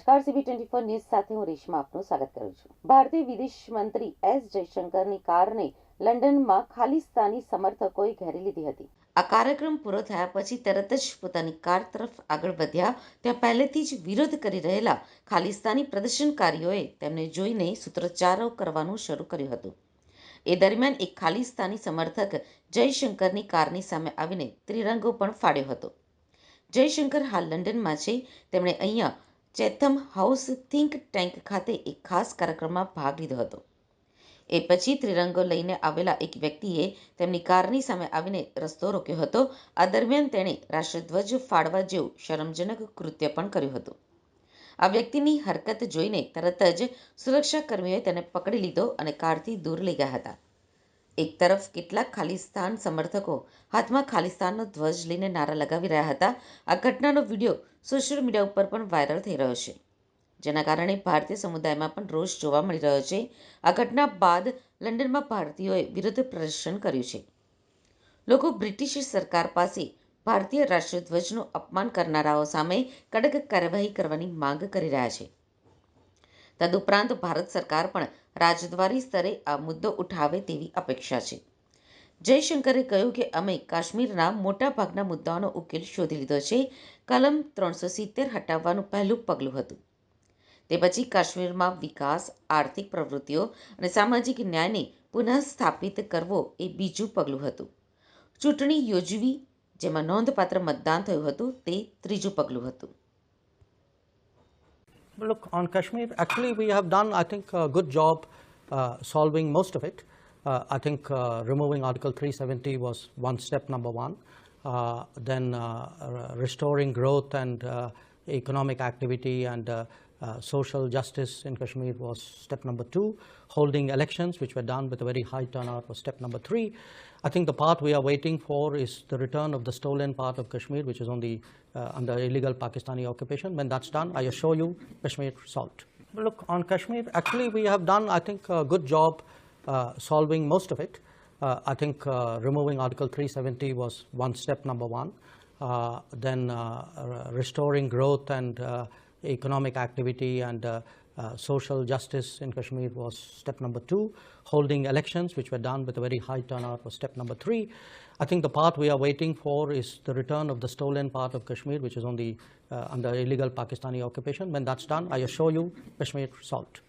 નમસ્કાર, CB24 news સાથે હું રેશમા આપનું સ્વાગત કરું છું. ભારતીય વિદેશ મંત્રી એસ જયશંકરની કારને લંડનમાં ખાલિસ્તાની સમર્થકોએ ઘેરી લીધી હતી. આ કાર્યક્રમ પૂરો થયા પછી તરત જ પોતાની કાર તરફ આગળ વધ્યા ત્યાં પહેલેથી જ વિરોધ કરી રહેલા ખાલિસ્તાની પ્રદર્શનકારીઓએ તેમને જોઈને સૂત્રોચ્ચારો કરવાનું શરૂ કર્યું હતું. એ દરમિયાન એક ખાલિસ્તાની સમર્થક જયશંકરની કારની સામે આવીને ત્રિરંગો પણ ફાડ્યો હતો. જયશંકર હાલ લંડનમાં છે. તેમણે અહીંયા ચેથમ હાઉસ થિંક ટેન્ક ખાતે એક ખાસ કાર્યક્રમમાં ભાગ લીધો હતો. એ પછી ત્રિરંગો લઈને આવેલા એક વ્યક્તિએ તેમની કારની સામે આવીને રસ્તો રોક્યો હતો. આ દરમિયાન તેણે રાષ્ટ્રધ્વજ ફાડવા જેવું શરમજનક કૃત્ય પણ કર્યું હતું. આ વ્યક્તિની હરકત જોઈને તરત જ સુરક્ષાકર્મીઓએ તેને પકડી લીધો અને કારથી દૂર લઈ ગયા હતા. એક તરફ કેટલાક ખાલિસ્તાન સમર્થકો હાથમાં ખાલિસ્તાનનો ધ્વજ લઈને નારા લગાવી રહ્યા હતા. આ ઘટનાનો વિડીયો સોશિયલ મીડિયા ઉપર પણ વાયરલ થઈ રહ્યો છે, જેના કારણે ભારતીય સમુદાયમાં પણ રોષ જોવા મળી રહ્યો છે. આ ઘટના બાદ લંડનમાં ભારતીયોએ વિરોધ પ્રદર્શન કર્યું છે. લોકો બ્રિટિશ સરકાર પાસે ભારતીય રાષ્ટ્રધ્વજનું અપમાન કરનારાઓ સામે કડક કાર્યવાહી કરવાની માંગ કરી રહ્યા છે. તદુપરાંત ભારત સરકાર પણ રાજદ્વારી સ્તરે આ મુદ્દો ઉઠાવે તેવી અપેક્ષા છે. જયશંકરે કહ્યું કે અમે કાશ્મીરના મોટા ભાગના મુદ્દાઓનો ઉકેલ શોધી લીધો છે. કલમ 370 હટાવવાનું પહેલું પગલું હતું. તે પછી કાશ્મીરમાં વિકાસ, આર્થિક પ્રવૃત્તિઓ અને સામાજિક ન્યાયને પુનઃસ્થાપિત કરવો એ બીજું પગલું હતું. ચૂંટણી યોજવી, જેમાં નોંધપાત્ર મતદાન થયું હતું, તે ત્રીજું પગલું હતું. Look, on Kashmir, actually we have done, I think, a good job solving most of it. I think removing Article 370 was one step, number one. Then restoring growth and economic activity and social justice in Kashmir was step number two. Holding elections, which were done with a very high turnout, was step number three. I think the part we are waiting for is the return of the stolen part of Kashmir, which is on the under illegal Pakistani occupation. When that's done, I assure you, Kashmir solved. Look, on Kashmir, actually we have done, I think, a good job solving most of it. I think removing Article 370 was one step, number one. Then restoring growth and economic activity and social justice in Kashmir was step number two. Holding elections, which were done with a very high turnout, was step number three. I think the part we are waiting for is the return of the stolen part of Kashmir, which is on the under illegal Pakistani occupation. When that's done, I assure you, Kashmir solved.